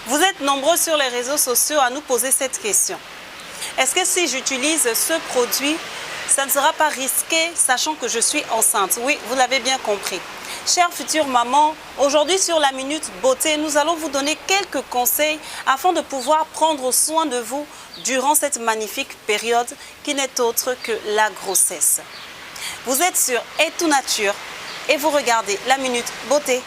Vous êtes nombreux sur les réseaux sociaux à nous poser cette question. Est-ce que si j'utilise ce produit, ça ne sera pas risqué, sachant que je suis enceinte? Oui, vous l'avez bien compris. Chères futures mamans, aujourd'hui sur la Minute Beauté, nous allons vous donner quelques conseils afin de pouvoir prendre soin de vous durant cette magnifique période qui n'est autre que la grossesse. Vous êtes sur Et Tout Nature et vous regardez la Minute Beauté.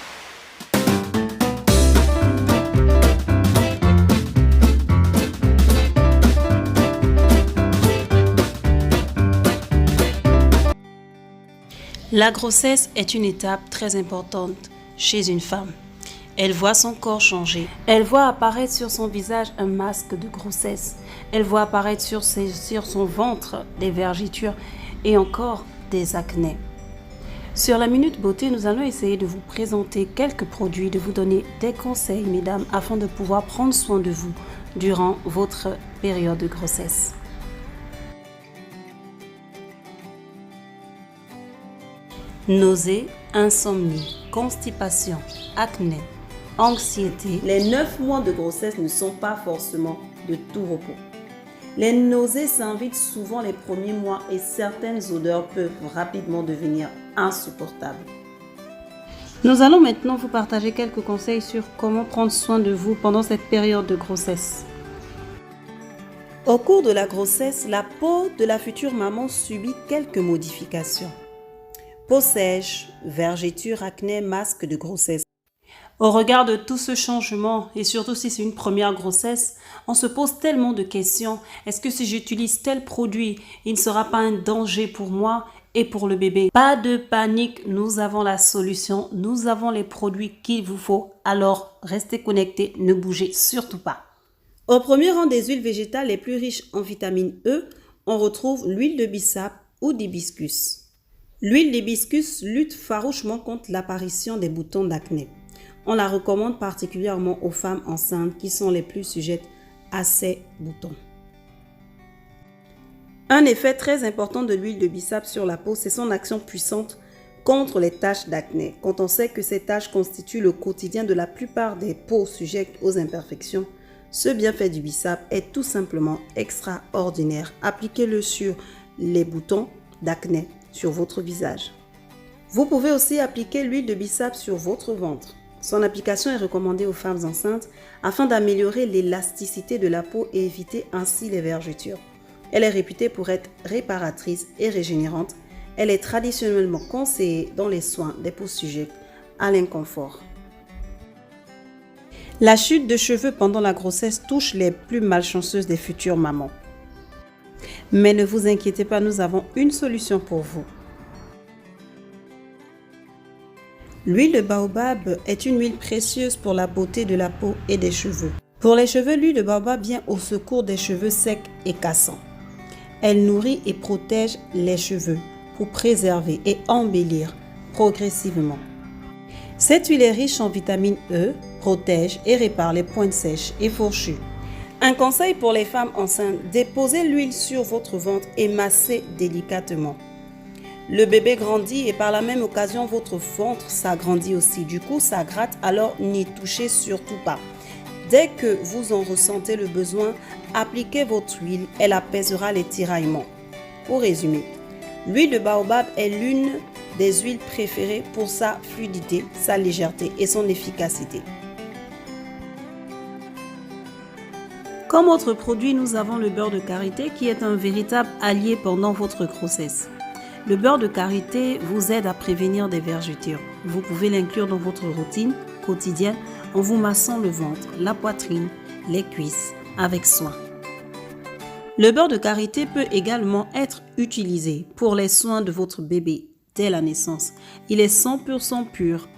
La grossesse est une étape très importante chez une femme. Elle voit son corps changer. Elle voit apparaître sur son visage un masque de grossesse. Elle voit apparaître sur son ventre des vergetures et encore des acnés. Sur la Minute Beauté, nous allons essayer de vous présenter quelques produits, de vous donner des conseils, mesdames, afin de pouvoir prendre soin de vous durant votre période de grossesse. Nausées, insomnie, constipation, acné, anxiété. Les 9 mois de grossesse ne sont pas forcément de tout repos. Les nausées s'invitent souvent les premiers mois et certaines odeurs peuvent rapidement devenir insupportables. Nous allons maintenant vous partager quelques conseils sur comment prendre soin de vous pendant cette période de grossesse. Au cours de la grossesse, la peau de la future maman subit quelques modifications. Peau sèche, vergetures, acné, masque de grossesse. Au regard de tout ce changement, et surtout si c'est une première grossesse, on se pose tellement de questions. Est-ce que si j'utilise tel produit, il ne sera pas un danger pour moi et pour le bébé? Pas de panique, nous avons la solution. Nous avons les produits qu'il vous faut. Alors, restez connectés, ne bougez surtout pas. Au premier rang des huiles végétales les plus riches en vitamine E, on retrouve l'huile de bissap ou d'hibiscus. L'huile d'hibiscus lutte farouchement contre l'apparition des boutons d'acné. On la recommande particulièrement aux femmes enceintes qui sont les plus sujettes à ces boutons. Un effet très important de l'huile de bissap sur la peau, c'est son action puissante contre les taches d'acné. Quand on sait que ces taches constituent le quotidien de la plupart des peaux sujettes aux imperfections, ce bienfait du bissap est tout simplement extraordinaire. Appliquez-le sur les boutons d'acné sur votre visage. Vous pouvez aussi appliquer l'huile de bissap sur votre ventre. Son application est recommandée aux femmes enceintes afin d'améliorer l'élasticité de la peau et éviter ainsi les vergetures. Elle est réputée pour être réparatrice et régénérante. Elle est traditionnellement conseillée dans les soins des peaux sujettes à l'inconfort. La chute de cheveux pendant la grossesse touche les plus malchanceuses des futures mamans. Mais ne vous inquiétez pas, nous avons une solution pour vous. L'huile de baobab est une huile précieuse pour la beauté de la peau et des cheveux. Pour les cheveux, l'huile de baobab vient au secours des cheveux secs et cassants. Elle nourrit et protège les cheveux pour préserver et embellir progressivement. Cette huile est riche en vitamine E, protège et répare les pointes sèches et fourchues. Un conseil pour les femmes enceintes, déposez l'huile sur votre ventre et massez délicatement. Le bébé grandit et par la même occasion, votre ventre s'agrandit aussi. Du coup, ça gratte, alors n'y touchez surtout pas. Dès que vous en ressentez le besoin, appliquez votre huile, elle apaisera les tiraillements. Pour résumer, l'huile de baobab est l'une des huiles préférées pour sa fluidité, sa légèreté et son efficacité. Comme autre produit, nous avons le beurre de karité qui est un véritable allié pendant votre grossesse. Le beurre de karité vous aide à prévenir des vergetures. Vous pouvez l'inclure dans votre routine quotidienne en vous massant le ventre, la poitrine, les cuisses avec soin. Le beurre de karité peut également être utilisé pour les soins de votre bébé dès la naissance. Il est 100% pur,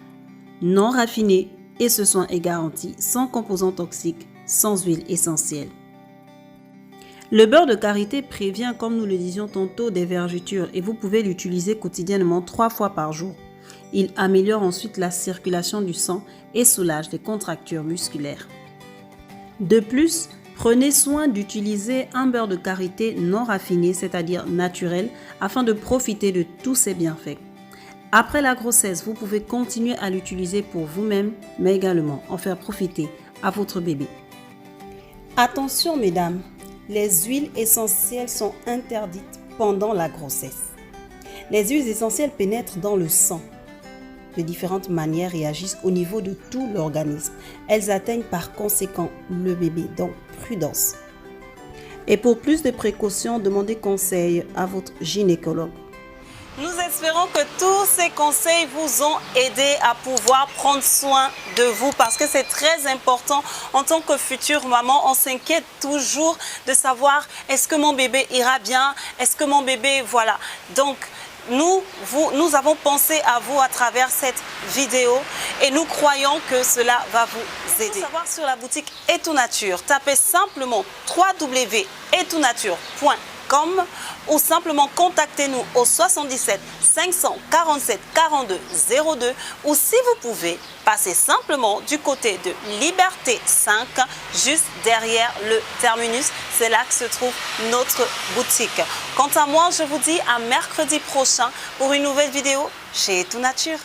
non raffiné et ce soin est garanti sans composants toxiques, sans huile essentielle. Le beurre de karité prévient, comme nous le disions tantôt, des vergetures et vous pouvez l'utiliser quotidiennement 3 fois par jour. Il améliore ensuite la circulation du sang et soulage les contractures musculaires. De plus, prenez soin d'utiliser un beurre de karité non raffiné, c'est-à-dire naturel, afin de profiter de tous ses bienfaits. Après la grossesse, vous pouvez continuer à l'utiliser pour vous-même, mais également en faire profiter à votre bébé. Attention mesdames, les huiles essentielles sont interdites pendant la grossesse. Les huiles essentielles pénètrent dans le sang de différentes manières et agissent au niveau de tout l'organisme. Elles atteignent par conséquent le bébé, donc prudence. Et pour plus de précautions, demandez conseil à votre gynécologue. Nous espérons que tous ces conseils vous ont aidé à pouvoir prendre soin de vous parce que c'est très important en tant que future maman. On s'inquiète toujours de savoir est-ce que mon bébé ira bien, est-ce que mon bébé, voilà. Donc, nous avons pensé à vous à travers cette vidéo et nous croyons que cela va vous aider. Pour savoir sur la boutique Etunature, tapez simplement www.etunature.com ou simplement contactez-nous au 77 547 42 02 ou si vous pouvez, passez simplement du côté de Liberté 5, juste derrière le terminus. C'est là que se trouve notre boutique. Quant à moi, je vous dis à mercredi prochain pour une nouvelle vidéo chez Etunature.